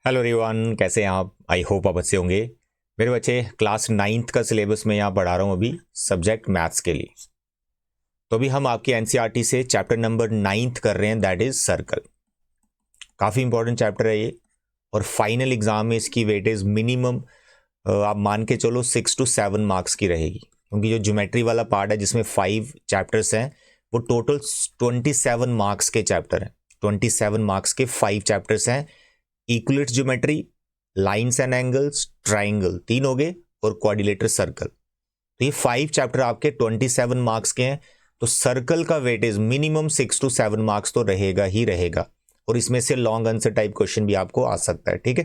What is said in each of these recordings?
Hello everyone, कैसे हैं आप? आई होप आप अच्छे होंगे। मेरे बच्चे, क्लास 9th का सिलेबस में यहाँ पढ़ा रहा हूँ अभी, सब्जेक्ट मैथ्स के लिए। तो अभी हम आपके एनसीईआरटी से चैप्टर नंबर 9th कर रहे हैं, दैट इज सर्कल। काफ़ी इंपॉर्टेंट चैप्टर है ये, और फाइनल एग्जाम में इसकी वेटेज मिनिमम आप मान के चलो 6 to 7 मार्क्स की रहेगी, क्योंकि जो ज्योमेट्री वाला पार्ट है जिसमें 5 चैप्टर्स हैं, वो टोटल 27 मार्क्स के चैप्टर हैं। 27 मार्क्स के 5 चैप्टर्स हैं। Equilateral geometry, lines and angles, triangle 3 हो गए, और क्वाड्रिलेटरल सर्कल। तो ये 5 चैप्टर आपके 27 मार्क्स के हैं। तो सर्कल का वेटेज मिनिमम 6 to 7 मार्क्स तो रहेगा ही रहेगा, और इसमें से लॉन्ग आंसर टाइप क्वेश्चन भी आपको आ सकता है। ठीक है,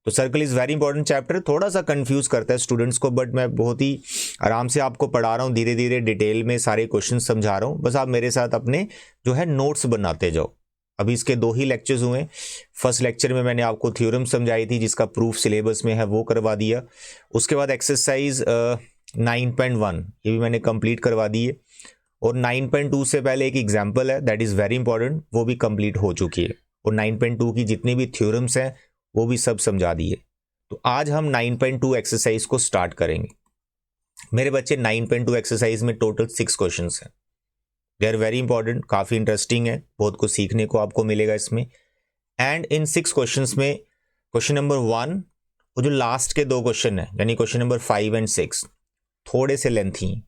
तो circle is very important chapter. थोड़ा सा कंफ्यूज करता है स्टूडेंट्स को, बट मैं बहुत ही आराम से आपको पढ़ा रहा हूँ, धीरे धीरे डिटेल में सारे क्वेश्चन समझा रहा हूँ। बस आप मेरे साथ अपने जो है नोट्स बनाते जाओ। अभी इसके 2 ही लेक्चर्स हुए। फर्स्ट लेक्चर में मैंने आपको थ्योरम समझाई थी, जिसका प्रूफ सिलेबस में है, वो करवा दिया। उसके बाद एक्सरसाइज 9.1 ये भी मैंने कंप्लीट करवा दी है, और 9.2 से पहले एक एग्जाम्पल है, दैट इज़ वेरी इंपॉर्टेंट, वो भी कंप्लीट हो चुकी है। और 9.2 की जितनी भी थ्योरम्स हैं वो भी सब समझा दिए। तो आज हम 9.2 एक्सरसाइज को स्टार्ट करेंगे। मेरे बच्चे, 9.2 एक्सरसाइज में टोटल 6 क्वेश्चंस हैं। दे आर वेरी इंपॉर्टेंट, काफ़ी इंटरेस्टिंग है, बहुत कुछ सीखने को आपको मिलेगा इसमें। एंड इन 6 क्वेश्चंस में क्वेश्चन नंबर 1 और जो लास्ट के 2 क्वेश्चन है, यानी क्वेश्चन नंबर 5 एंड 6, थोड़े से लेंथी हैं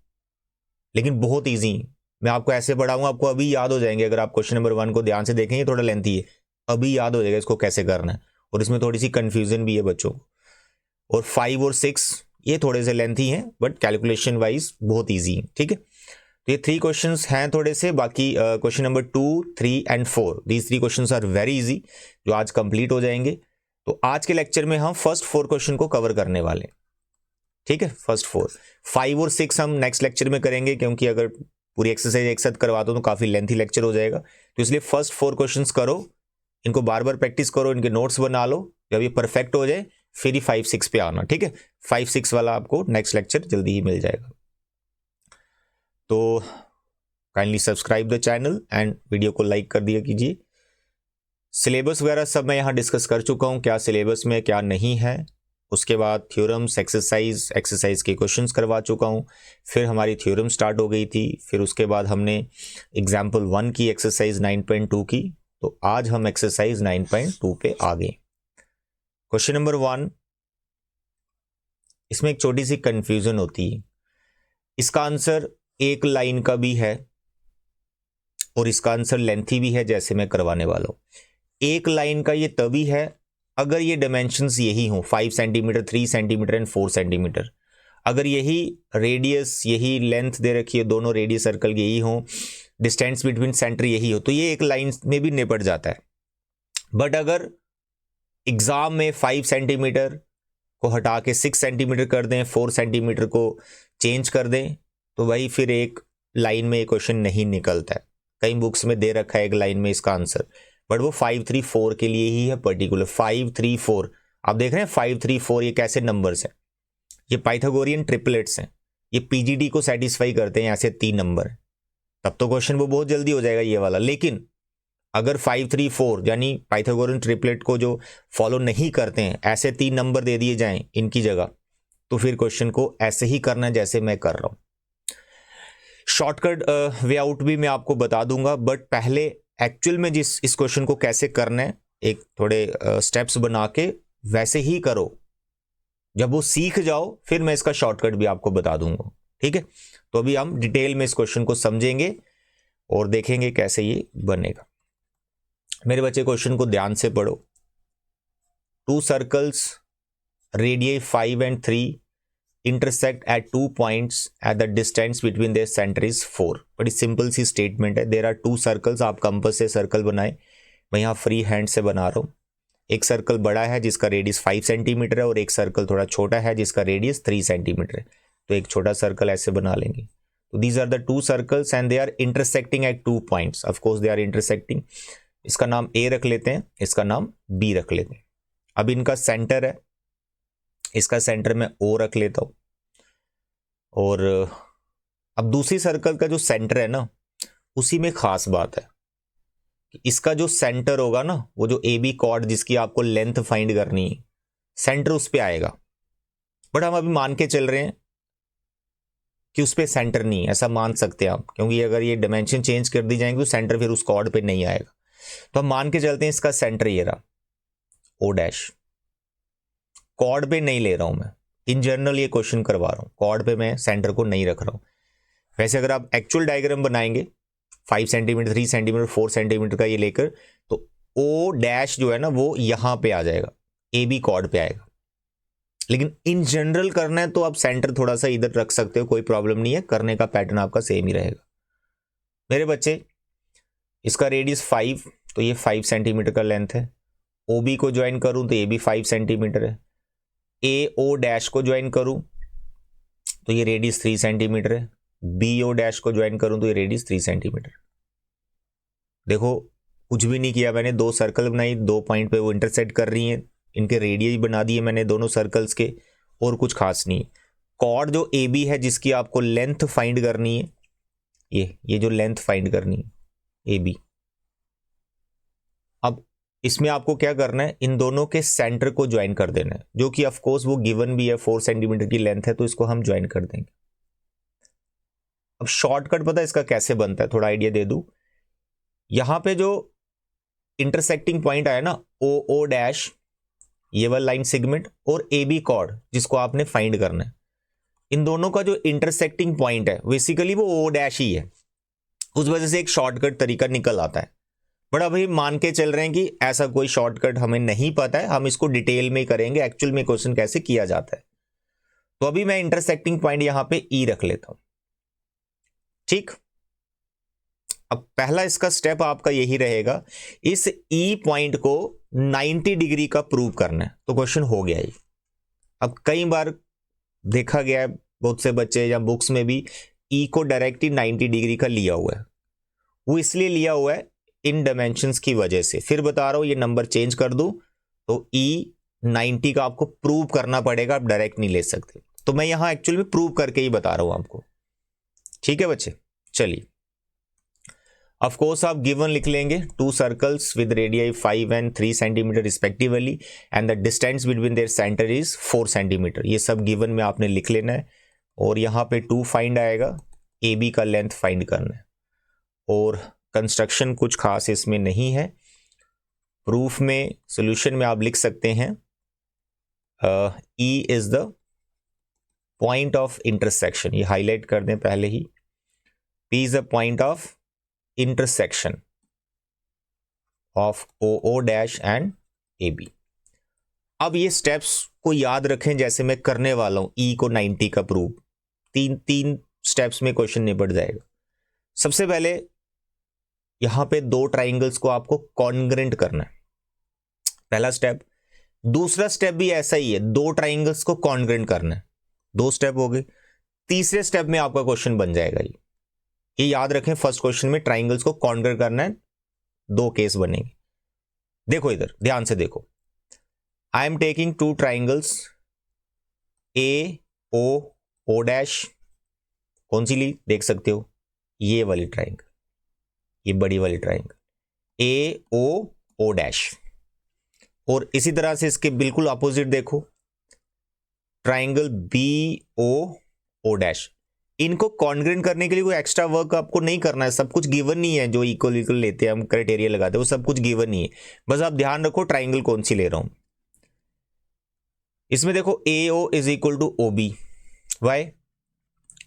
लेकिन बहुत ईजी। मैं आपको ऐसे पढ़ाऊंगा, आपको अभी याद हो जाएंगे। अगर आप क्वेश्चन नंबर 1 को ध्यान से देखेंगे, थोड़ा लेंथी है, अभी याद हो जाएगा इसको कैसे करना है, और इसमें थोड़ी सी कंफ्यूजन भी है बच्चों को। और 5 और 6 ये थोड़े से लेंथी हैं, बट कैलकुलेशन वाइज बहुत ईजी है। ठीक है, तो ये 3 क्वेश्चंस हैं थोड़े से। बाकी question number 2, 3 and 4, these 3 questions are very easy, जो आज कंप्लीट हो जाएंगे। तो आज के लेक्चर में हम फर्स्ट 4 क्वेश्चन को कवर करने वाले हैं। ठीक है, फर्स्ट 4, 5 और 6 हम नेक्स्ट लेक्चर में करेंगे, क्योंकि अगर पूरी एक्सरसाइज एक साथ करवा दो तो काफ़ी लेंथी लेक्चर हो जाएगा। तो इसलिए फर्स्ट 4 क्वेश्चंस करो, इनको बार बार प्रैक्टिस करो, इनके नोट्स बना लो। जब ये परफेक्ट हो जाए फिर ही 5, 6 पे आना। ठीक है, 5, 6 वाला आपको नेक्स्ट लेक्चर जल्दी ही मिल जाएगा। तो kindly subscribe the channel and video को लाइक कर दिया कीजिए। सिलेबस वगैरह सब मैं यहाँ डिस्कस कर चुका हूँ, क्या सिलेबस में क्या नहीं है। उसके बाद थ्योरम्स, एक्सरसाइज के क्वेश्चंस करवा चुका हूँ। फिर हमारी थ्योरम स्टार्ट हो गई थी। फिर उसके बाद हमने एग्जाम्पल 1 की, एक्सरसाइज 9.2 की। तो आज हम एक्सरसाइज 9.2 पे आ गए। क्वेश्चन नंबर 1, इसमें एक छोटी सी कंफ्यूजन होती है। इसका आंसर एक लाइन का भी है और इसका आंसर लेंथी भी है, जैसे मैं करवाने वाला हूँ। एक लाइन का ये तभी है अगर ये डायमेंशंस यही हों, 5 सेंटीमीटर, 3 सेंटीमीटर एंड 4 सेंटीमीटर। अगर यही रेडियस, यही लेंथ दे रखी है, दोनों रेडियस सर्कल यही हो, डिस्टेंस बिटवीन सेंटर यही हो, तो ये एक लाइन में भी निपट जाता है। बट अगर एग्जाम में 5 सेंटीमीटर को हटा के 6 सेंटीमीटर कर दें, 4 सेंटीमीटर को चेंज कर दें, तो वही फिर एक लाइन में क्वेश्चन नहीं निकलता है। कई बुक्स में दे रखा है एक लाइन में इसका आंसर, बट वो 5, 3, 4 के लिए ही है पर्टिकुलर। 5, 3, 4 आप देख रहे हैं, 5, 3, 4 ये कैसे नंबर्स हैं? ये पाइथागोरियन ट्रिपलेट्स हैं। ये पीजीडी को सेटिस्फाई करते हैं ऐसे 3 नंबर। तब तो क्वेश्चन वो बहुत जल्दी हो जाएगा ये वाला। लेकिन अगर 5, 3, 4 यानी पाइथागोरियन ट्रिपलेट को जो फॉलो नहीं करते हैं, ऐसे 3 नंबर दे दिए जाएं इनकी जगह, तो फिर क्वेश्चन को ऐसे ही करना है जैसे मैं कर रहा हूं। शॉर्टकट वे आउट भी मैं आपको बता दूंगा, बट पहले एक्चुअल में इस क्वेश्चन को कैसे करना है, एक थोड़े स्टेप्स बना के वैसे ही करो। जब वो सीख जाओ फिर मैं इसका शॉर्टकट भी आपको बता दूंगा। ठीक है, तो अभी हम डिटेल में इस क्वेश्चन को समझेंगे और देखेंगे कैसे ये बनेगा। मेरे बच्चे, क्वेश्चन को ध्यान से पढ़ो। 2 circles radius 5 and 3 intersect at 2 points at the distance between their center is 4। बड़ी सिंपल सी स्टेटमेंट है। देयर आर 2 सर्कल्स, आप कंपास से सर्कल बनाए, मैं यहाँ फ्री हैंड से बना रहा हूँ। एक सर्कल बड़ा है जिसका रेडियस 5 सेंटीमीटर है, और एक सर्कल थोड़ा छोटा है जिसका रेडियस 3 सेंटीमीटर है। तो एक छोटा सर्कल ऐसे बना लेंगे। तो these are the 2 circles and they are intersecting at 2 points. Of course they are intersecting. इसका नाम ए रख लेते हैं, इसका नाम बी रख लेते हैं। अब इनका सेंटर है, इसका सेंटर में ओ रख लेता हूं। और अब दूसरी सर्कल का जो सेंटर है ना, उसी में खास बात है। इसका जो सेंटर होगा ना, वो जो ए बी कॉर्ड जिसकी आपको लेंथ फाइंड करनी है, सेंटर उस पे आएगा। बट हम अभी मान के चल रहे हैं कि उस पे सेंटर नहीं है, ऐसा मान सकते हैं आप, क्योंकि अगर ये डायमेंशन चेंज कर दी जाएंगे तो सेंटर फिर उस कॉर्ड पे नहीं आएगा। तो हम मान के चलते हैं इसका सेंटर ये रहा ओ डैश। कॉर्ड पे नहीं ले रहा हूं मैं, इन जनरल ये क्वेश्चन करवा रहा हूं, कॉर्ड पे मैं सेंटर को नहीं रख रहा हूं। वैसे अगर आप एक्चुअल डायग्राम बनाएंगे 5 सेंटीमीटर 3 सेंटीमीटर 4 सेंटीमीटर का ये लेकर, तो ओ डैश जो है ना वो यहां पे आ जाएगा, ए बी कॉर्ड पे आएगा। लेकिन इन जनरल करना है तो आप सेंटर थोड़ा सा इधर रख सकते हो, कोई प्रॉब्लम नहीं है, करने का पैटर्न आपका सेम ही रहेगा। मेरे बच्चे, इसका रेडियस 5, तो ये 5 सेंटीमीटर का लेंथ है। ओ बी को ज्वाइन करूं तो ये भी 5 सेंटीमीटर है। ए ओ डैश को ज्वाइन करूं तो ये रेडियस 3 सेंटीमीटर है। बी ओ डैश को ज्वाइन करूं तो ये रेडियस 3 सेंटीमीटर। देखो कुछ भी नहीं किया मैंने, 2 सर्कल बनाई, 2 पॉइंट पे वो इंटरसेक्ट कर रही हैं, इनके रेडियस बना दिए मैंने दोनों सर्कल्स के, और कुछ खास नहीं। कॉर्ड जो ए बी है जिसकी आपको लेंथ फाइंड करनी है, ये जो लेंथ फाइंड करनी है ए बी। अब इसमें आपको क्या करना है, इन दोनों के सेंटर को ज्वाइन कर देना है, जो कि ऑफ कोर्स वो गिवन भी है, 4 सेंटीमीटर की लेंथ है, तो इसको हम ज्वाइन कर देंगे। अब शॉर्टकट पता है इसका कैसे बनता है, थोड़ा आइडिया दे दूं। यहां पे जो इंटरसेक्टिंग पॉइंट आया ना ओ ओ डैश, ये वाला लाइन सेगमेंट, और ए बी कॉर्ड जिसको आपने फाइंड करना है, इन दोनों का जो इंटरसेक्टिंग पॉइंट है बेसिकली वो ओ डैश ही है। उस वजह से एक शॉर्टकट तरीका निकल आता है। बट अभी मान के चल रहे हैं कि ऐसा कोई शॉर्टकट हमें नहीं पता है, हम इसको डिटेल में करेंगे एक्चुअल में क्वेश्चन कैसे किया जाता है। तो अभी मैं इंटरसेक्टिंग पॉइंट यहां पे ई रख लेता हूं, ठीक। अब पहला इसका स्टेप आपका यही रहेगा, इस ई पॉइंट को 90 डिग्री का प्रूव करना है। तो क्वेश्चन हो गया ये। अब कई बार देखा गया है बहुत से बच्चे या बुक्स में भी ई को डायरेक्टली 90 डिग्री का लिया हुआ है। वो इसलिए लिया हुआ है इन डायमेंशंस की वजह से। फिर बता रहा हूं, ये नंबर चेंज कर दूं तो ई 90 का आपको प्रूव करना पड़ेगा, आप डायरेक्ट नहीं ले सकते। तो मैं यहां एक्चुअली में प्रूव करके ही बता रहा हूं आपको, ठीक है बच्चे। चलिए, ऑफ कोर्स आप गिवन लिख लेंगे, 2 circles with radii 5 and 3 centimetre respectively, and the distance between their centre is 4 centimetre. ये सब गिवन में आपने लिख लेना है। और यहाँ पे 2 फाइंड आएगा, ए बी का लेंथ फाइंड करना है। और कंस्ट्रक्शन कुछ खास इसमें नहीं है। प्रूफ में, सोल्यूशन में आप लिख सकते हैं E is the point of intersection, ये हाईलाइट कर दें पहले ही। P is the point of intersection of O O dash and A B. अब ये स्टेप्स को याद रखें जैसे मैं करने वाला हूं, ई को 90 का प्रूव। तीन स्टेप्स में क्वेश्चन निपट जाएगा। सबसे पहले यहां पे 2 ट्राइंगल्स को आपको कॉन्ग्रेंट करना है, पहला स्टेप। दूसरा स्टेप भी ऐसा ही है, 2 ट्राइंगल्स को कॉन्ग्रेंट करना है। 2 स्टेप हो गए। तीसरे स्टेप में आपका क्वेश्चन बन जाएगा ये याद रखें, फर्स्ट क्वेश्चन में ट्राइंगल्स को कॉन्ग्रेंट करना है, 2 केस बनेंगे। देखो इधर ध्यान से देखो, I am taking 2 triangles A O O dash. कौन सी ली देख सकते हो, ये वाली ट्राइंगल, ये बड़ी वाली triangle A O O dash. और इसी तरह से इसके बिल्कुल अपोजिट देखो, triangle B O O dash. इनको कॉन्ग्रेंट करने के लिए कोई एक्स्ट्रा वर्क आपको नहीं करना है, सब कुछ गिवन नहीं है। जो इक्वल इक्वल लेते हैं हम, क्राइटेरिया लगाते हैं, वो सब कुछ गिवन नहीं है। बस आप ध्यान रखो ट्राइंगल कौन सी ले रहा हूं। इसमें देखो A O is equal to O B, why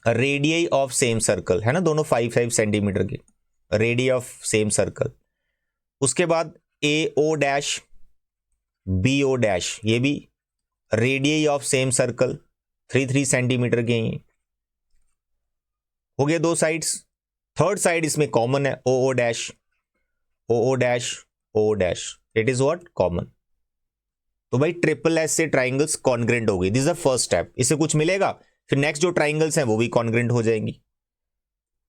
radii of same circle है ना, दोनों 5 सेंटीमीटर की रेडियई ऑफ सेम सर्कल। उसके बाद A O dash B O dash, ये भी radii of same circle 3 centimetre के ही हो गए 2 साइड्स। थर्ड साइड इसमें कॉमन है, O O dash O O dash O dash, it is what common. तो भाई ट्रिपल एस से ट्राइंगल्स कॉन्ग्रेंट हो गई। This is the first step, इससे कुछ मिलेगा, फिर नेक्स्ट जो ट्राइंगल्स हैं वो भी कॉन्ग्रेंट हो जाएंगी।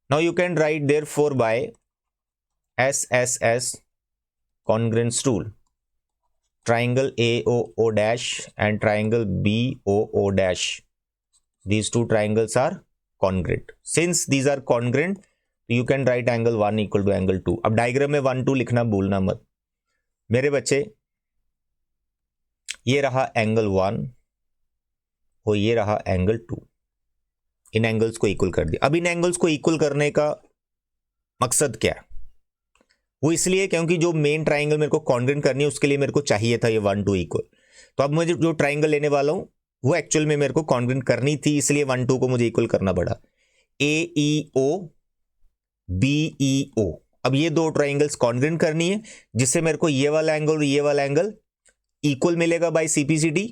Now you can right therefore by S S S congruence rule, triangle AOO dash and triangle BOO dash, these 2 triangles are congruent. Since these are congruent, तो you can write angle 1 equal to angle 2। अब diagram में 1 2 लिखना भूलना मत मेरे बच्चे। ये रहा एंगल 1 और ये रहा एंगल 2। इन एंगल्स को इक्वल कर दिया। अब इन एंगल्स को इक्वल करने का मकसद क्या है? वो इसलिए क्योंकि जो मेन ट्राइंगल मेरे को कॉन्ग्रुएंट करनी है उसके लिए मेरे को चाहिए था ये 1 2 इक्वल। तो अब मुझे जो ट्राइंगल लेने वाला हूं वो एक्चुअल में मेरे को कॉन्ग्रुएंट करनी थी, इसलिए 1 2 को मुझे इक्वल करना पड़ा। AEO BEO, अब ये दो ट्राइंगल्स कॉन्ग्रुएंट करनी है जिससे मेरे को ये वाला एंगल और ये वाला एंगल इक्वल मिलेगा बाय CPCD।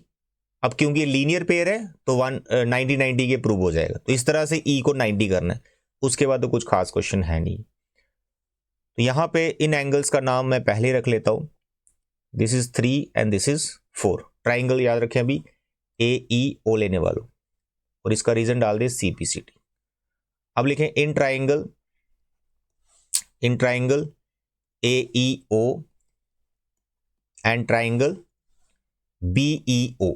अब क्योंकि ये लीनियर पेयर है तो 90 90 के प्रूव हो जाएगा। तो इस तरह से E को 90 करना है, उसके बाद तो कुछ खास क्वेश्चन है नहीं। तो यहां पे इन एंगल्स का नाम मैं पहले रख लेता हूं, this is 3 and this is 4। Triangle याद रखें अभी AEO लेने वालों, और इसका रीजन डाल दे CPCD। अब लिखें in triangle AEO and triangle BEO।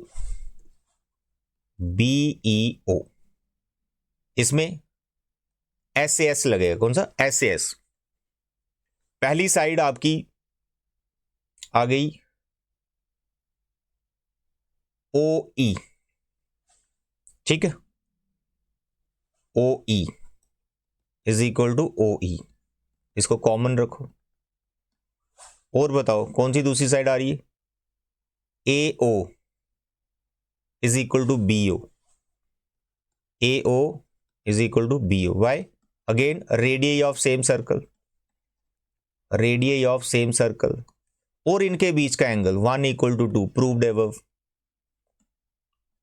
इसमें SAS लगेगा। कौन सा? SAS। पहली साइड आपकी आ गई OE, ठीक है, OE is equal to OE, इसको कॉमन रखो। और बताओ कौन सी दूसरी साइड आ रही है? AO is equal to BO, AO is equal to BO। Why? Again radius of same circle, radius of same circle और इनके बीच का angle 1 equal to 2 proved above,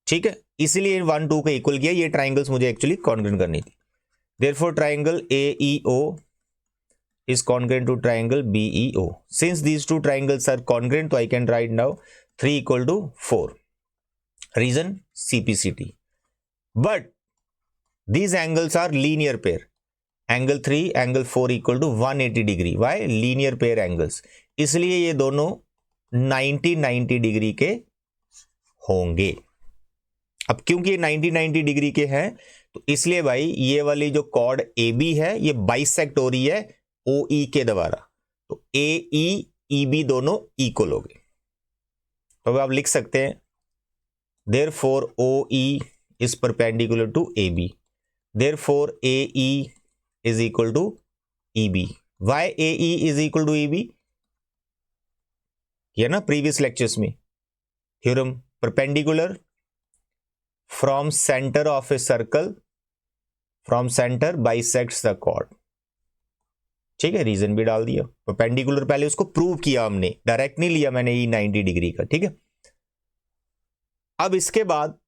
ठीक है। इसलिए 1 2 को इक्वल किया। ये ट्राइंगल्स मुझे एक्चुअली कॉन्ग्रुएंट करनी थी। Therefore triangle AEO is congruent to triangle BEO. Since these two triangles are congruent, so I can write now 3 equal to 4. Reason? CPCD. But these angles are linear pair. Angle 3, angle 4 equal to 180 degree. Why? Linear pair angles. इसलिए ये दोनों 90 degree के होंगे। अब क्योंकि ये 90 degree के हैं तो इसलिए भाई ये वाली जो कॉर्ड AB है ये बाइसेक्ट हो रही है OE के द्वारा, तो AE EB दोनों इक्वल हो गए। तो अब आप लिख सकते हैं therefore OE is perpendicular to AB, therefore AE is equal to EB। Why AE is equal to EB? ये ना प्रीवियस लेक्चर्स में theorem, perpendicular from centre of a circle, from centre bisects the chord, ठीक है। Reason भी डाल दिया। Perpendicular पहले उसको प्रूव किया हमने, डायरेक्ट नहीं लिया मैंने ये 90 डिग्री का, ठीक है। अब इसके बाद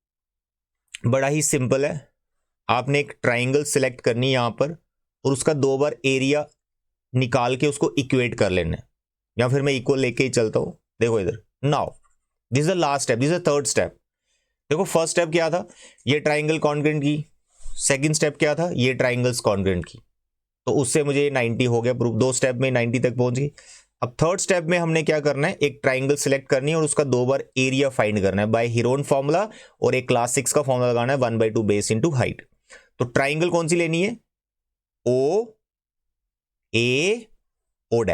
बड़ा ही सिंपल है, आपने एक ट्राइंगल सिलेक्ट करनी है यहां पर और उसका 2 बार एरिया निकाल के उसको इक्वेट कर लेना है, या फिर मैं इक्वल लेके ही चलता हूं। देखो इधर, now this is the last step, this is the third step. देखो फर्स्ट स्टेप क्या था? ये ट्राइंगल कॉन्ग्रुएंट की। सेकंड स्टेप क्या था? ये ट्राइंगल्स कॉन्ग्रुएंट की। तो उससे मुझे 90 हो गया प्रूफ, 2 स्टेप में 90 तक पहुंच गई। अब थर्ड स्टेप में हमने क्या करना है? एक ट्राइंगल सिलेक्ट करनी है और उसका 2 बार एरिया फाइंड करना है बाय हीरोन फॉर्मूला, और एक क्लास 6 का फॉर्मूला लगाना है 1/2 बेस इनटू हाइट। तो ट्राइंगल कौन सी लेनी है? OA O',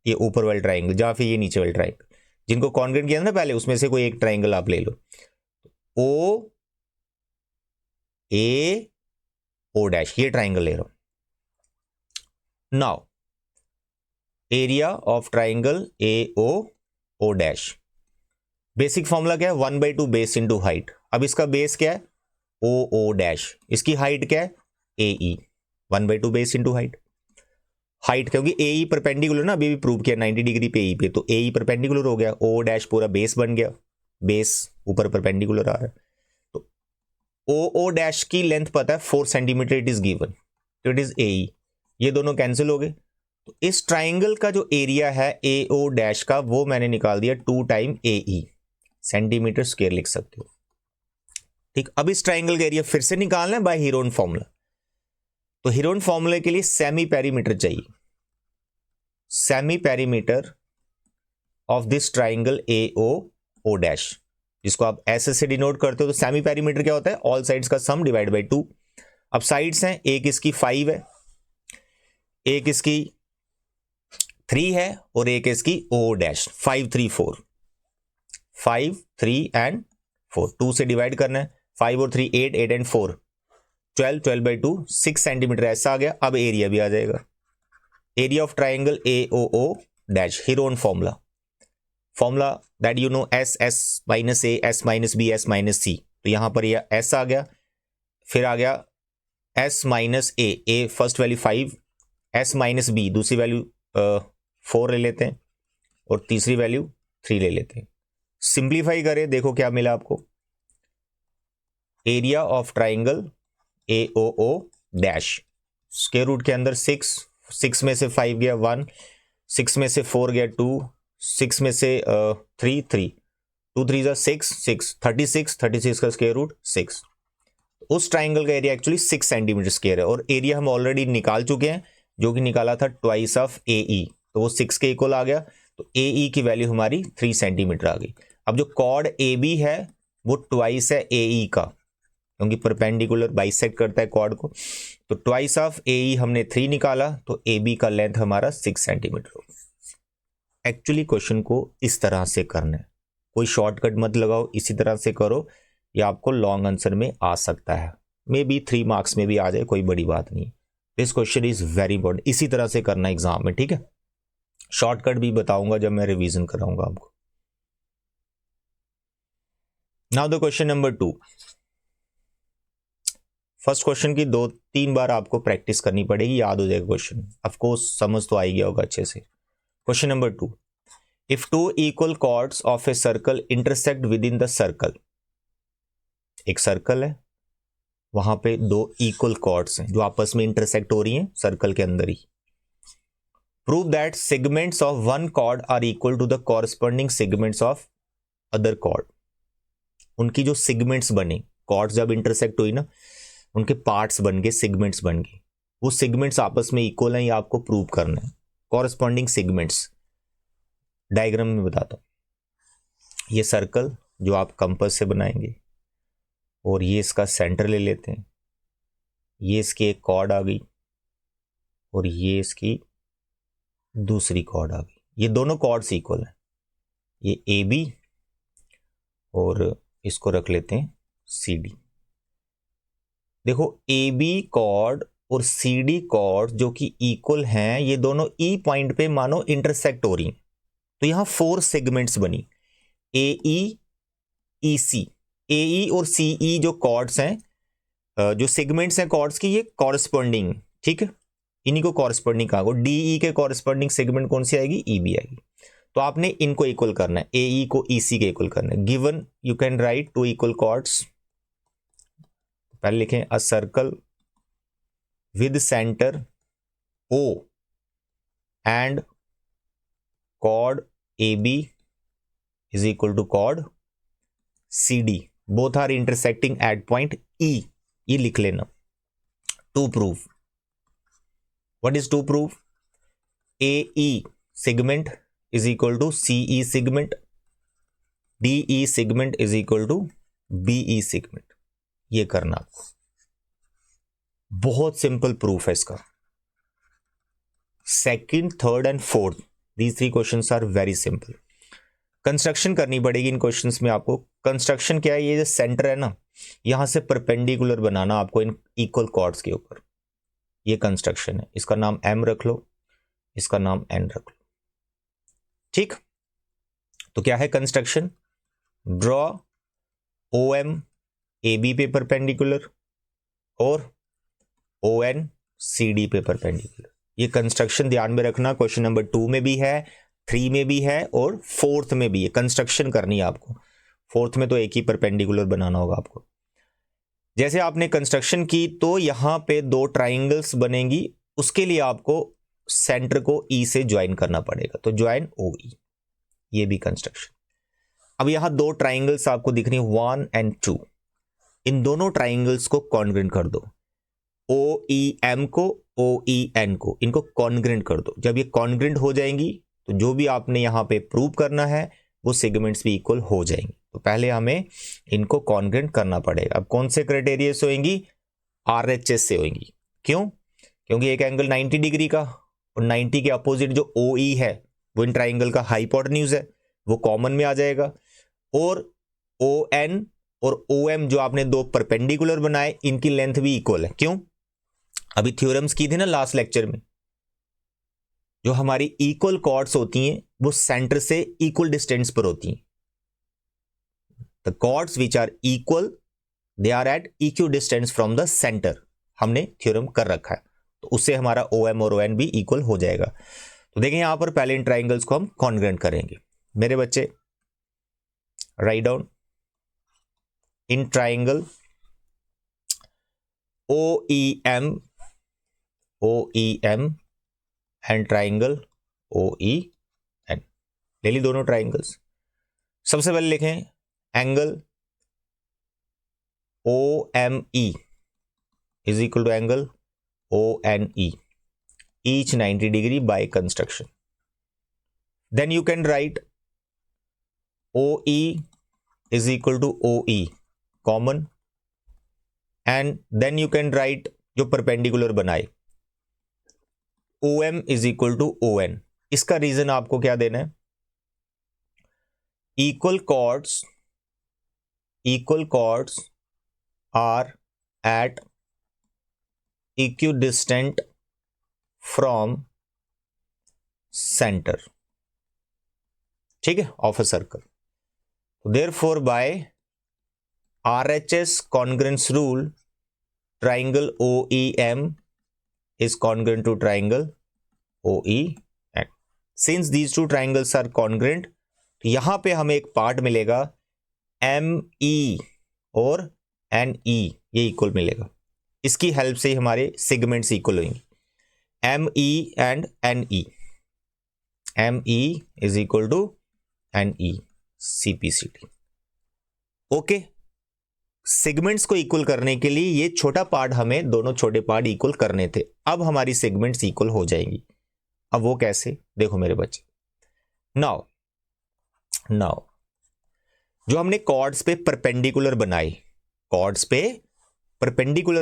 ये ऊपर वाला ट्राइंगल या फिर ये नीचे वाला ट्राइंगल, जिनको कॉन्ग्रुएंट किया ना पहले, उसमें से कोई एक ट्राइंगल आप ले लो। OA O', ये ट्राइंगल ले रहा हूं। Now area of triangle AO basic formula क्या है? 1/2 बेस इनटू हाइट। अब इसका बेस क्या है? OO', इसकी हाइट क्या है? AE, 1/2 base into height. Height क्योंकि AE परपेंडिकुलर ना, अभी भी प्रूव किया 90 डिग्री पे AE पे, तो AE परपेंडिकुलर हो गया, O' पूरा बेस बन गया, बेस ऊपर परपेंडिकुलर आ रहा है। तो OO' की लेंथ पता है 4 सेंटीमीटर इट इज गिवन, तो इट इज AE। ये दोनों कैंसिल हो गए। तो इस ट्राइंगल का जो एरिया है AO' का, वो मैंने निकाल दिया 2 टाइम AE, सेंटीमीटर स्क्वायर लिख सकते हो, ठीक। अब इस ट्राइंगल का एरिया फिर से निकालना है बाय हीरोन फॉर्मूला। तो हीरोन फॉर्मूले के लिए सेमी पेरीमीटर चाहिए, semi perimeter of this triangle AO', जिसको आप ऐसे से डिनोट करते हो। तो सेमी पेरीमीटर क्या होता है? ऑल साइड्स का सम डिवाइड बाय 2। अब साइड्स हैं, एक इसकी 5 है, एक इसकी 3 है और एक इसकी O डैश 5 3 4, 5 3 एंड 4, 2 से डिवाइड करना है, 5 और 3 8, 8 एंड 4 12, 12/2 6 सेंटीमीटर ऐसा आ गया। अब एरिया भी आ जाएगा, area of triangle AOO dash, Heer own formula that you know, S minus A, S minus B, S minus C। तो यहां पर यह S आ गया, फिर आ गया S minus A first value 5, S minus B दूसरी वैल्यू 4 ले लेते हैं और तीसरी वैल्यू 3 ले लेते हैं। सिंप्लीफाई करें, देखो क्या मिला आपको, area of triangle AOO dash, square root के अंदर 6 में से 5 गया 1, 6 में से 4 गया 2, 6 में से 3 3, 2 3 6 36 का स्क्वायर रूट 6। उस ट्राइंगल का एरिया एक्चुअली 6 सेंटीमीटर स्क्वायर है और एरिया हम ऑलरेडी निकाल चुके हैं, जो कि निकाला था ट्वाइस ऑफ AE, तो वो 6 के इक्वल आ गया। तो AE की वैल्यू हमारी 3 सेंटीमीटर आ गई। अब जो कॉर्ड AB है वो ट्वाइस है AE का, क्योंकि परपेंडिकुलर बाइसेक्ट करता है कॉर्ड को। तो ट्वाइस ऑफ AE हमने 3 निकाला, तो AB का लेंथ हमारा 6 सेंटीमीटर होगा। एक्चुअली क्वेश्चन को इस तरह से करना है, कोई शॉर्टकट मत लगाओ, इसी तरह से करो, या आपको लॉन्ग आंसर में आ सकता है, मे बी 3 मार्क्स में भी आ जाए, कोई बड़ी बात नहीं। This question is very important, इसी तरह से करना एग्जाम में, ठीक है। शॉर्टकट भी बताऊंगा जब मैं रिवीजन कराऊंगा आपको। Now the question number 2। First question की 2-3 बार आपको प्रैक्टिस करनी पड़ेगी, याद हो जाएगा क्वेश्चन, ऑफ कोर्स समझ तो आ ही गया होगा अच्छे से। Question number 2, if 2 equal chords of a circle intersect with in the circle, एक सर्कल है, वहां पे 2 इक्वल कॉर्ड्स हैं जो आपस में इंटरसेक्ट हो रही हैं सर्कल के अंदर ही। Prove that segments of one chord are equal to the corresponding segments of other chord. उनकी जो सेगमेंट्स बने, कॉर्ड्स जब इंटरसेक्ट हुई ना, उनके पार्ट्स बन गए, सेगमेंट्स बन गए, वो सेगमेंट्स आपस में इक्वल हैं, ये आपको प्रूव करना है। कॉरस्पॉन्डिंग सेगमेंट्स डायग्राम में बताता हूं। ये सर्कल जो आप कंपास से बनाएंगे, और ये इसका सेंटर ले लेते हैं, ये इसकी एक कॉर्ड आ गई और ये इसकी दूसरी कॉर्ड आ गई। ये दोनों कॉर्ड्स इक्वल हैं, ये AB और इसको रख लेते हैं CD। देखो AB कॉर्ड और CD कॉर्ड जो कि इक्वल हैं, ये दोनों E पॉइंट पे मानो इंटरसेक्ट हो रही हैं। तो यहां 4 सेगमेंट्स बनी, AE EC, AE और CE जो कॉर्ड्स हैं, जो सेगमेंट्स हैं कॉर्ड्स की, ये कॉरस्पॉन्डिंग, ठीक है, इन्हीं को कॉरस्पॉन्डिंग कहा। DE के कॉरस्पॉन्डिंग सेगमेंट कौन सी आएगी, EB आएगी। तो आपने इनको इक्वल करना है, AE को EC के इक्वल करना है। Given you can write 2 equal chords, पहले लिखें a circle with centre O and chord AB is equal to chord CD, both are intersecting at point E, ये लिख लेना। To prove, what is to prove, AE segment is equal to CE segment, DE segment is equal to BE segment. ये करना आपको, बहुत simple proof है इसका। Second, third and fourth, these 3 questions are very simple. Construction करनी पड़ेगी इन questions में आपको। कंस्ट्रक्शन क्या है, ये जो सेंटर है ना, यहां से परपेंडिकुलर बनाना आपको इन इक्वल कॉर्ड्स के ऊपर, ये कंस्ट्रक्शन है। इसका नाम M रख लो, इसका नाम N रख लो, ठीक। तो क्या है कंस्ट्रक्शन, ड्रॉ OM AB पे परपेंडिकुलर और ON CD पे परपेंडिकुलर। ये कंस्ट्रक्शन ध्यान में रखना, क्वेश्चन नंबर 2 में भी है, 3 में भी है और 4th में भी है। कंस्ट्रक्शन करनी है आपको, 4th में तो एक ही परपेंडिकुलर बनाना होगा आपको। जैसे आपने कंस्ट्रक्शन की तो यहां पे 2 ट्राइंगल्स बनेंगी, उसके लिए आपको सेंटर को E से ज्वाइन करना पड़ेगा, तो ज्वाइन OE, ये भी कंस्ट्रक्शन। अब यहां 2 ट्राइंगल्स आपको दिख रही हैं 1 एंड 2, इन दोनों ट्राइंगल्स को कॉन्ग्रेंट कर दो, OEM को OEN को, इनको कॉन्ग्रेंट कर दो। जब ये कॉन्ग्रेंट हो जाएंगी तो जो भी आपने यहां पे प्रूव करना है वो सेगमेंट्स भी इक्वल हो जाएंगे। तो पहले हमें इनको कॉन्ग्रेंट करना पड़ेगा। अब कौन से क्राइटेरिया से होंगी, RHS से होंगी। क्यों, क्योंकि एक एंगल 90 डिग्री का और 90 के अपोजिट जो OE है वो इन ट्राइंगल का हाइपोटेन्यूज है, वो कॉमन में आ जाएगा। और ON और OM जो आपने दो परपेंडिकुलर बनाए, इनकी लेंथ भी इक्वल है। क्यों? अभी थ्योरम्स की थी ना लास्ट लेक्चर में, जो हमारी इक्वल कॉर्ड्स होती हैं वो सेंटर से इक्वल डिस्टेंस पर होती हैं। The chords which are equal they are at equal distance from the centre, हमने थ्योरम कर रखा है, तो उससे हमारा OM और ON भी इक्वल हो जाएगा। तो देखें यहां पर पहले इन ट्राइंगल्स को हम कॉन्ग्रुएंट करेंगे। मेरे बच्चे write down in triangle OEM and triangle OEN, ले ली दोनों ट्राइंगल्स। सबसे पहले लिखें angle OME is equal to angle ONE, each 90 degree by construction. Then you can write OE is equal to OE common, and then you can write जो perpendicular बनाए OM is equal to ON। इसका reason आपको क्या देना है? equal chords are at equidistant from center, ठीक है, of a circle. therefore by RHS congruence rule triangle OEM is congruent to triangle OEN। since these two triangles are congruent, तो यहां पे हमें एक पार्ट मिलेगा ME और NE, ये इक्वल मिलेगा। इसकी हेल्प से ही हमारे सेगमेंट्स इक्वल होंगे। ME and NE, ME is equal to NE CPCD। Okay, segments को इक्वल करने के लिए ये छोटा पार्ट, हमें दोनों छोटे पार्ट इक्वल करने थे। अब हमारी सेगमेंट्स इक्वल हो जाएंगी। अब वो कैसे, देखो मेरे बच्चे। नाउ जो हमने कॉर्ड्स पे परपेंडिकुलर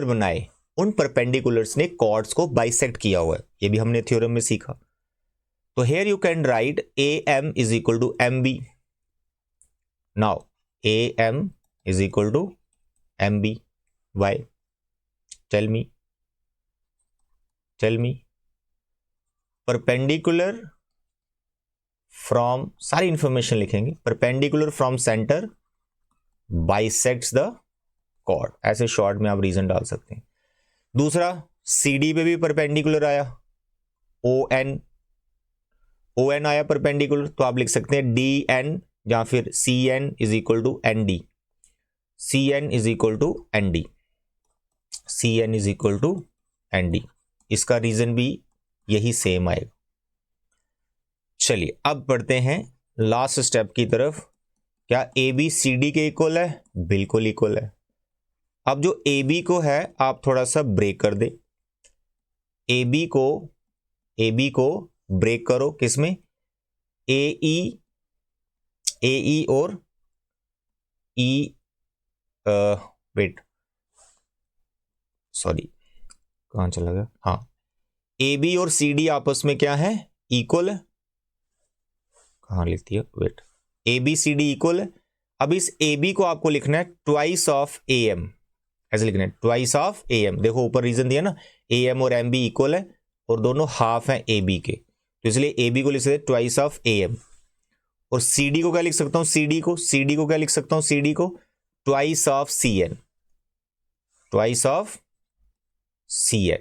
बनाए, उन परपेंडिकुलर्स ने कॉर्ड्स को बाइसेक्ट किया हुआ है, ये भी हमने थ्योरम में सीखा। तो here you can write AM is equal to MB। Now AM is equal to MB, why? Tell me. Perpendicular from, सारी इंफॉर्मेशन लिखेंगे, perpendicular from centre bisects the chord, ऐसे शॉर्ट में आप रीजन डाल सकते हैं। दूसरा, CD पे भी परपेंडिकुलर आया, ON आया परपेंडिकुलर, तो आप लिख सकते हैं DN या फिर CN is equal to ND, CN is equal to ND। इसका रीजन भी यही सेम आएगा। चलिए अब बढ़ते हैं लास्ट स्टेप की तरफ। क्या AB CD के इक्वल है? बिल्कुल इक्वल है। अब जो AB को है आप थोड़ा सा ब्रेक कर दे, AB को ब्रेक करो, किसमें? AE और वेट, सॉरी कहां चला गया, हाँ, AB और CD आपस में क्या है? इक्वल है। कहां लिखती है, वेट, ABCD इक्वल है। अब इस AB को आपको लिखना है ट्वाइस ऑफ AM, ऐसे लिखना है ट्वाइस ऑफ AM। देखो ऊपर रीजन दिया ना, AM और MB इक्वल है और दोनों हाफ हैं AB के, तो इसलिए AB को लिख सकते हैं ट्वाइस ऑफ AM। और CD को क्या लिख सकता हूं? CD को क्या लिख सकता हूं? CD को ट्वाइस ऑफ CN।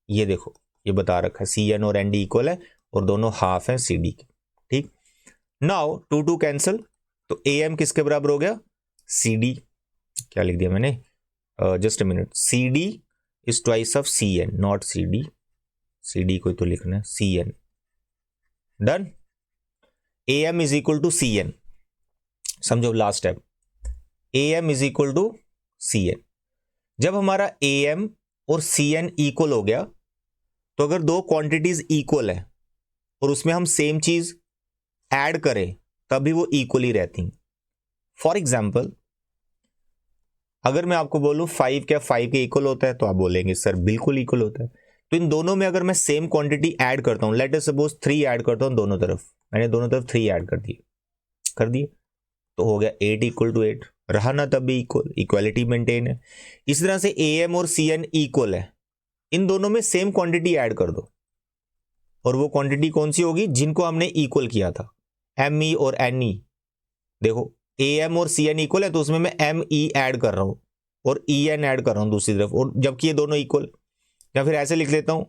ये देखो, ये बता रखा है CN और ND इक्वल है और दोनों हाफ हैं CD के, ठीक। नाउ 2 कैंसिल, तो AM किसके बराबर हो गया? CD। क्या लिख दिया मैंने? Just a minute, CD is twice of CN, not CD को तो लिखना है CN। Done. AM is equal to CN, समझो last step, AM is equal to CN। जब हमारा AM और CN इक्वल हो गया, तो अगर दो क्वांटिटीज इक्वल है और उसमें हम सेम चीज ऐड करें तभी वो इक्वली रहती हैं। फॉर एग्जाम्पल, अगर मैं आपको बोलूं 5 क्या 5 के इक्वल होता है, तो आप बोलेंगे सर बिल्कुल इक्वल होता है। तो इन दोनों में अगर मैं सेम क्वांटिटी ऐड करता हूं, लेट अस सपोज 3 ऐड करता हूं दोनों तरफ, मैंने दोनों तरफ 3 ऐड कर दिए तो हो गया 8 इक्वल टू 8, रहा ना तब भी इक्वल, इक्वालिटी मेंटेन है। इस तरह से AM और CN इक्वल है, इन दोनों में सेम क्वांटिटी ऐड कर दो, और वो क्वांटिटी कौन सी होगी, जिनको हमने इक्वल किया था, ME और NE। देखो AM और CN इक्वल है तो उसमें मैं ME ऐड कर रहा हूं और EN ऐड कर रहा हूं दूसरी तरफ, और जबकि ये दोनों इक्वल, या फिर ऐसे लिख लेता हूं,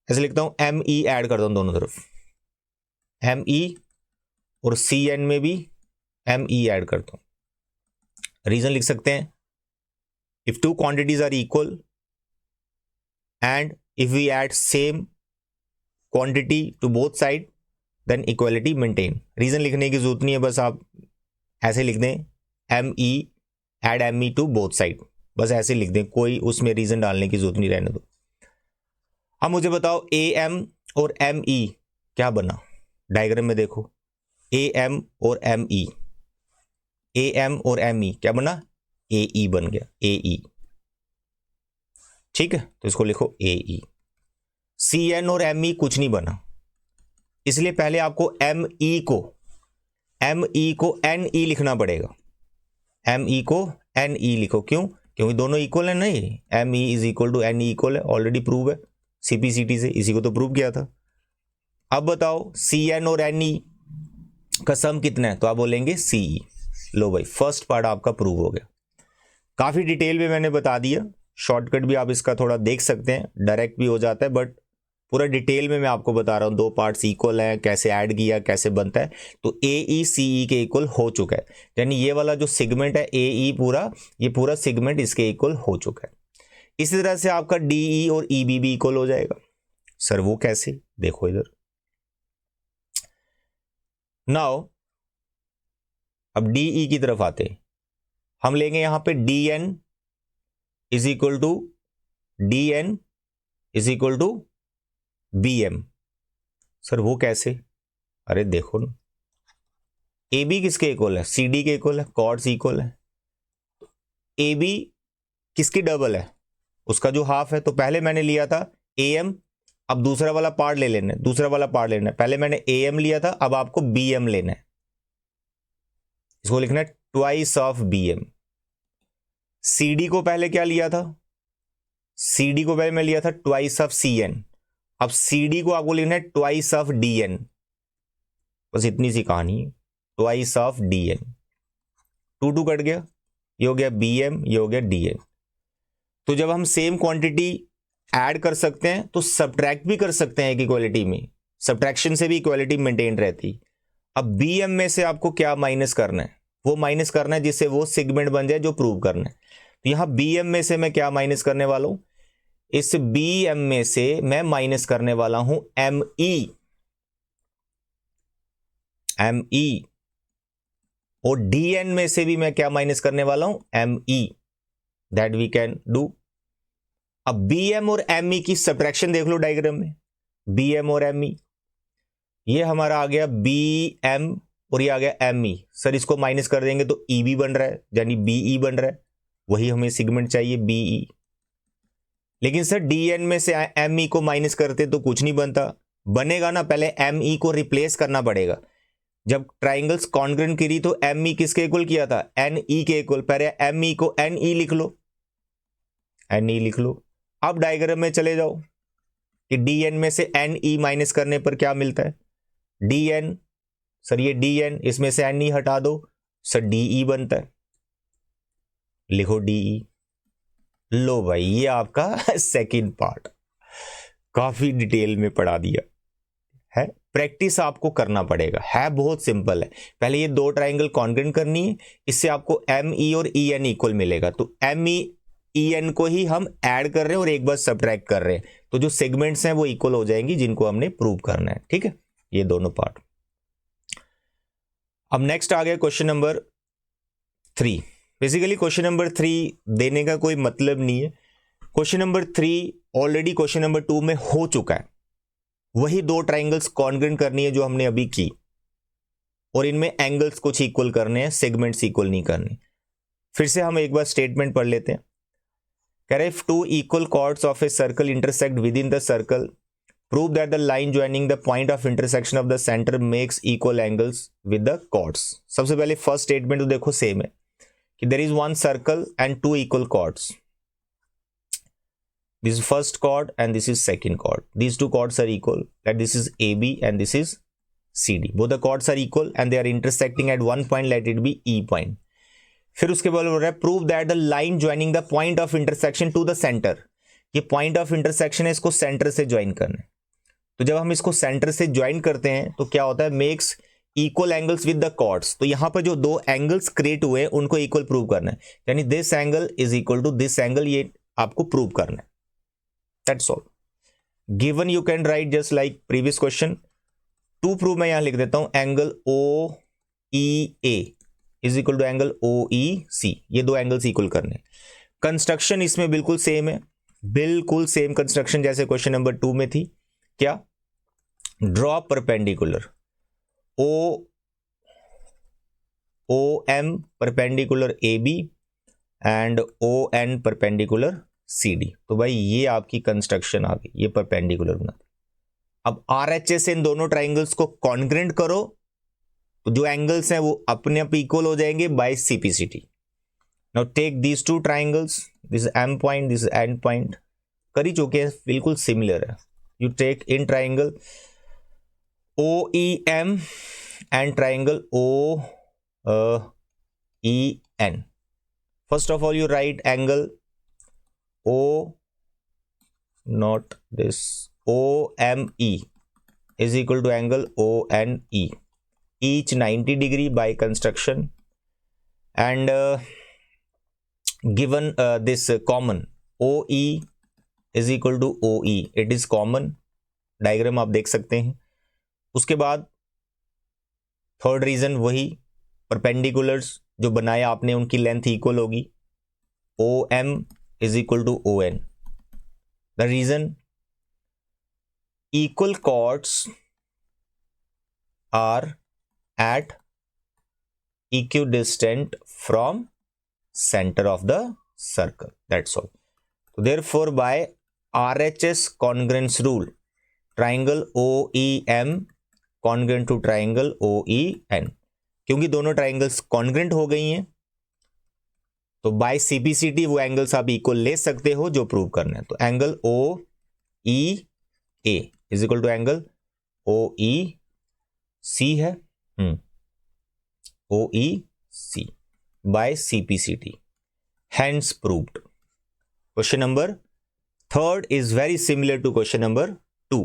ऐसे लिखता हूं ME ऐड करता हूं दोनों तरफ, ME, और CN में भी ME ऐड करता हूं। रीजन लिख सकते हैं, if two quantities are equal and if we add same quantity to both side then equality maintain. Reason लिखने की जरूरत नहीं है, बस आप ऐसे लिख दें ME add ME to both side, बस ऐसे लिख दें, कोई उसमें रीजन डालने की जरूरत नहीं, रहने दो। अब मुझे बताओ AM और ME क्या बना, डायग्राम में देखो, AM और ME, AM और ME क्या बना, AE बन गया, AE, ठीक है, तो इसको लिखो AE। CN और ME कुछ नहीं बना, इसलिए पहले आपको ME को NE लिखना पड़ेगा, ME को NE लिखो, क्यों, क्योंकि दोनों इक्वल है ना, ये ME is equal to NE equal है, ऑलरेडी प्रूव है CPCT से, इसी को तो प्रूव किया था। अब बताओ CN और NE का सम कितना है, तो आप बोलेंगे CE। लो भाई, फर्स्ट पार्ट आपका प्रूव हो गया। काफी डिटेल में मैंने बता दिया, शॉर्टकट भी आप इसका थोड़ा देख सकते हैं, डायरेक्ट भी हो जाता है, बट पूरा डिटेल में मैं आपको बता रहा हूं, दो पार्ट्स इक्वल हैं, कैसे ऐड किया, कैसे बनता है, तो AE CE के इक्वल हो चुका है, यानी ये वाला जो सेगमेंट है AE पूरा, ये पूरा सेगमेंट इसके इक्वल हो चुका है। इसी तरह से आपका DE और EB भी इक्वल हो जाएगा। सर वो कैसे, देखो इधर, नाउ अब DE की तरफ आते हैं, हम लेंगे यहां पे DN is equal to DN is equal to BM। Sir वो कैसे, अरे देखो ना, AB किसके इक्वल है, CD के इक्वल है, कॉर्ड्स इक्वल है, AB किसकी डबल है, उसका जो हाफ है, तो पहले मैंने लिया था AM, अब दूसरा वाला पार्ट ले लेना है, दूसरा वाला पार्ट लेना है, पहले मैंने AM लिया था, अब आपको BM लेना है, इसको लिखना है ट्वाइस ऑफ BM। CD को पहले क्या लिया था, CD को पहले मैं लिया था ट्वाइस ऑफ CN, अब CD को आपको लिखना है ट्वाइस ऑफ DN, बस इतनी सी कहानी है, ट्वाइस ऑफ DN, 2 कट गया, ये हो गया BM, ये हो गया DN। तो जब हम सेम क्वांटिटी ऐड कर सकते हैं तो सब्ट्रैक्ट भी कर सकते हैं एक इक्वालिटी में, सब्ट्रैक्शन से भी इक्वालिटी मेंटेन रहती। अब BM में से आपको क्या माइनस करना है, वो माइनस करना है जिससे वो सेगमेंट बन जाए जो प्रूव करना है। तो यहां BM में से मैं क्या माइनस करने वाला हूं, इस BM में से मैं माइनस करने वाला हूं ME, और DN में से भी मैं क्या माइनस करने वाला हूं, ME, that we can do. अब BM और ME की सब्ट्रैक्शन देख लो डायग्राम में, BM और ME, ये हमारा आ गया BM और ये आ गया ME। सर इसको माइनस कर देंगे तो EB बन रहा है, यानी BE बन रहा है, वही हमें सेगमेंट चाहिए BE। लेकिन सर DN में से ME को माइनस करते तो कुछ नहीं बनता, बनेगा ना, पहले ME को रिप्लेस करना पड़ेगा। जब ट्राइंगल्स कॉन्ग्रुएंट करी तो ME किसके इक्वल किया था, NE के इक्वल, पहले ME को NE लिख लो, NE लिख लो। अब डायग्राम में चले जाओ कि DN में से NE माइनस करने पर क्या मिलता है, DN, सर ये DN, इसमें से NE हटा दो, सर DE बनता है, लिखो DE। लो भाई, ये आपका सेकंड पार्ट, काफी डिटेल में पढ़ा दिया है, प्रैक्टिस आपको करना पड़ेगा, है बहुत सिंपल है। पहले ये दो ट्राइंगल कॉन्ग्रुएंट करनी है, इससे आपको ME और EN इक्वल मिलेगा, तो ME EN को ही हम ऐड कर रहे हैं और एक बार सब्ट्रैक्ट कर रहे हैं, तो जो सेगमेंट्स हैं वो इक्वल हो जाएंगी जिनको हमने प्रूव करना है, ठीक है, ये दोनों पार्ट। अब नेक्स्ट आ गया question number 3। Basically question number 3 देने का कोई मतलब नहीं है, question number 3 already question number 2 में हो चुका है, वही दो ट्राइंगल्स कॉन्ग्रुएंट करनी है जो हमने अभी की, और इनमें एंगल्स कुछ इक्वल करने हैं, सेगमेंट्स इक्वल नहीं करने। फिर से हम एक बार स्टेटमेंट पढ़ लेते हैं, कह रहे if two equal chords of a circle intersect within the circle, prove that the line joining the point of intersection of the center makes equal angles with the chords. सबसे पहले फर्स्ट स्टेटमेंट तो देखो same है कि there is one circle and two equal chords. This is first chord and this is second chord. These two chords are equal. That this is AB and this is CD. Both the chords are equal and they are intersecting at one point. Let it be E point. फिर उसके बाद बोल रहा है prove that the line joining the point of intersection to the center. ये point of intersection है, इसको center से join करना है. तो जब हम इसको center से join करते हैं तो क्या होता है, makes equal angles with the chords. तो यहां पर जो दो angles create हुए हैं उनको equal prove करना है, यानी this angle is equal to this angle, ये आपको prove करना है. That's all. Given you can write just like previous question. To prove मैं यहां लिख देता हूं angle OEA is equal to angle OEC. ये दो एंगल्स इक्वल करने. कंस्ट्रक्शन इसमें बिल्कुल सेम है, बिल्कुल सेम कंस्ट्रक्शन जैसे क्वेश्चन नंबर 2 में थी. क्या? Draw perpendicular OM perpendicular AB and ON perpendicular CD. तो भाई ये आपकी कंस्ट्रक्शन आ गई, ये परपेंडिकुलर बना. अब RHS से इन दोनों ट्राइंगल्स को कॉन्ग्रेंट करो तो जो एंगल्स हैं वो अपने आप इक्वल हो जाएंगे by CPCT. Now take these two triangles, this M point, this N point, कर ही चुके हैं, बिल्कुल सिमिलर है. You take in triangle OEM and triangle OEN. First of all you write angle not this OME is equal to angle ONE, each 90 degree by construction, and given this common OE is equal to OE, it is common. Diagram आप देख सकते हैं. उसके बाद third reason वही, perpendiculars जो बनाया आपने उनकी लेंथ इक्वल होगी. OM is equal to ON. The reason, equal chords are at equidistant from center of the circle. That's all. So therefore by RHS congruence rule, triangle OEM congruent to triangle OEN. क्योंकि दोनों triangles congruent हो गई हैं तो by CPCT वो angles आप equal ले सकते हो जो प्रूव करना है. तो angle OEA is equal to angle OEC है, OEC by CPCT, hence proved. Question number third is very similar to question number 2.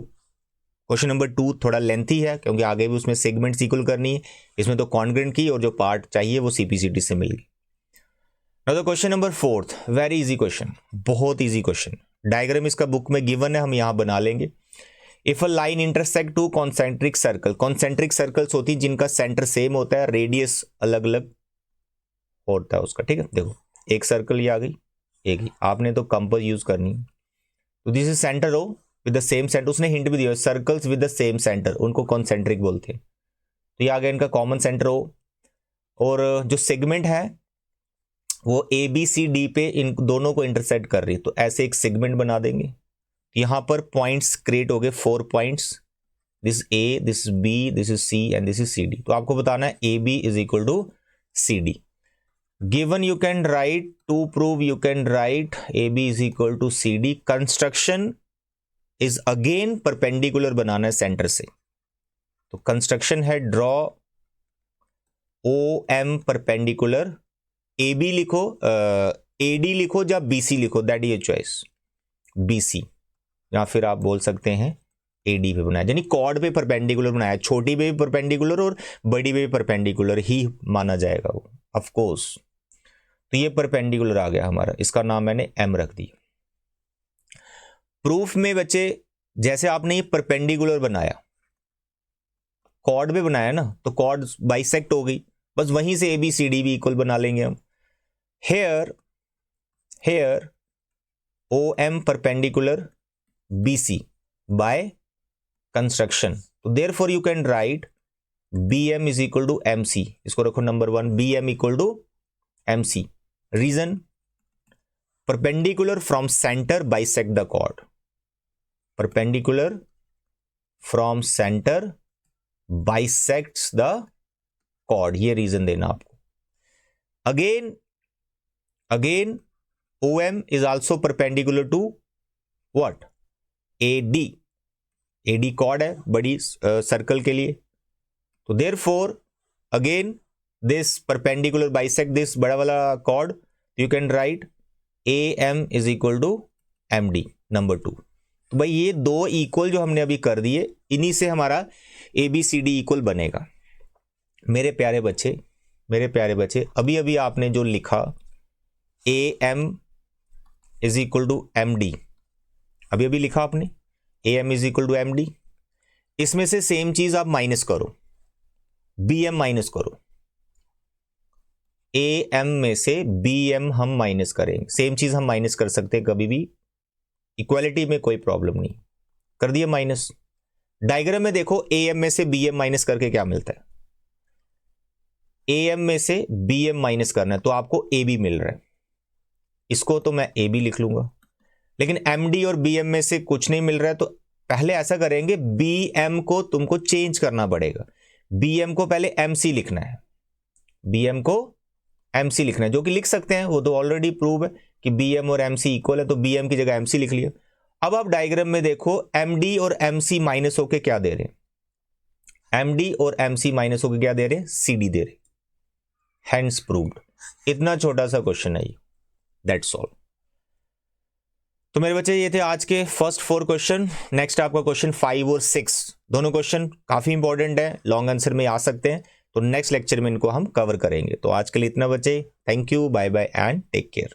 Question number 2 थोड़ा लेंथी है क्योंकि आगे भी उसमें सेगमेंट्स इक्वल करनी है. इसमें तो कॉन्ग्रेंट की और जो पार्ट चाहिए वो CPCT से मिल गई. Now the question number 4th, very easy question, बहुत easy question. डायग्राम इसका बुक में गिवन है, हम यहां बना लेंगे. If a line intersect to concentric circle, concentric circles होती हैं जिनका सेंटर सेम होता है, रेडियस अलग अलग होता है उसका. ठीक है, देखो एक सर्कल ये आ गई, एक ही, आपने तो कंपास यूज करनी है. तो दिस इज सेंटर हो विद द सेम सेंटर. उसने हिंट भी दिया, circles with the same centre उनको कॉन्सेंट्रिक बोलते हैं. तो ये आ गया इनका कॉमन सेंटर हो, और जो सेगमेंट है वो ABCD पे इन दोनों को इंटरसेक्ट कर रही है. तो ऐसे एक सेगमेंट बना देंगे. यहां पर पॉइंट्स क्रिएट हो गए, 4 points. This A, this B, this is C and this is CD. तो आपको बताना है AB is equal to CD. Given you can write, to prove you can write AB is equal to CD. Construction is again perpendicular बनाना है centre से. तो construction है draw OM perpendicular. AB लिखो, AD लिखो या BC लिखो, that is your choice. BC या फिर आप बोल सकते हैं AD पे बनाया, यानी कॉर्ड पे परपेंडिकुलर बनाया. छोटी पे भी परपेंडिकुलर और बड़ी पे भी परपेंडिकुलर ही माना जाएगा वो, ऑफ कोर्स. तो ये परपेंडिकुलर आ गया हमारा, इसका नाम मैंने M रख दिया. प्रूफ में बच्चे जैसे आपने ये परपेंडिकुलर बनाया, कॉर्ड पे बनाया ना, तो कॉर्ड बाइसेक्ट हो गई, बस वहीं से ABCD भी इक्वल बना लेंगे हम. here OM perpendicular BC by construction. तो therefore you can write BM is equal to MC. इसको रखो number 1, BM equal to MC. Reason, perpendicular from centre bisect the chord, perpendicular from centre bisects the chord, ये reason देना आपको। Again OM is also perpendicular to what? AD, AD chord है बड़ी circle के लिए, तो therefore again this perpendicular bisect this बड़ा वाला chord, you can write AM is equal to MD number 2। तो भाई ये दो इक्वल जो हमने अभी कर दिए, इन्हीं से हमारा ABCD इक्वल बनेगा। मेरे प्यारे बच्चे, मेरे प्यारे बच्चे, अभी अभी आपने जो लिखा AM is equal to MD, अभी अभी लिखा आपने AM is equal to MD, इसमें से सेम चीज आप माइनस करो, BM माइनस करो, AM में से BM हम माइनस करेंगे। सेम चीज हम माइनस कर सकते हैं कभी भी, इक्वालिटी में कोई प्रॉब्लम नहीं। कर दिए माइनस। डायग्राम में देखो AM में से BM माइनस करके क्या मिलता है, AM में से BM माइनस करना है तो आपको AB मिल रहा है, इसको तो मैं AB लिख लूंगा। लेकिन MD और BM में से कुछ नहीं मिल रहा है, तो पहले ऐसा करेंगे, BM को तुमको चेंज करना पड़ेगा। BM को पहले MC लिखना है, BM को MC लिखना है, जो कि लिख सकते हैं, वो तो ऑलरेडी प्रूव है कि BM और MC इक्वल है, तो BM की जगह MC लिख लिया। अब आप डायग्राम में देखो MD और MC माइनस होके क्या दे रहे हैं, MD और MC माइनस होके क्या दे रहे हैं, CD दे रहे, हैंस प्रूव्ड। इतना छोटा सा क्वेश्चन है ये, दैट्स ऑल। तो मेरे बच्चे ये थे आज के फर्स्ट 4 क्वेश्चन। नेक्स्ट आपका क्वेश्चन 5 और 6 दोनों क्वेश्चन काफी इंपॉर्टेंट है, लॉन्ग आंसर में आ सकते हैं, तो नेक्स्ट लेक्चर में इनको हम कवर करेंगे। तो आज के लिए इतना बच्चे, thank you, bye bye and take care.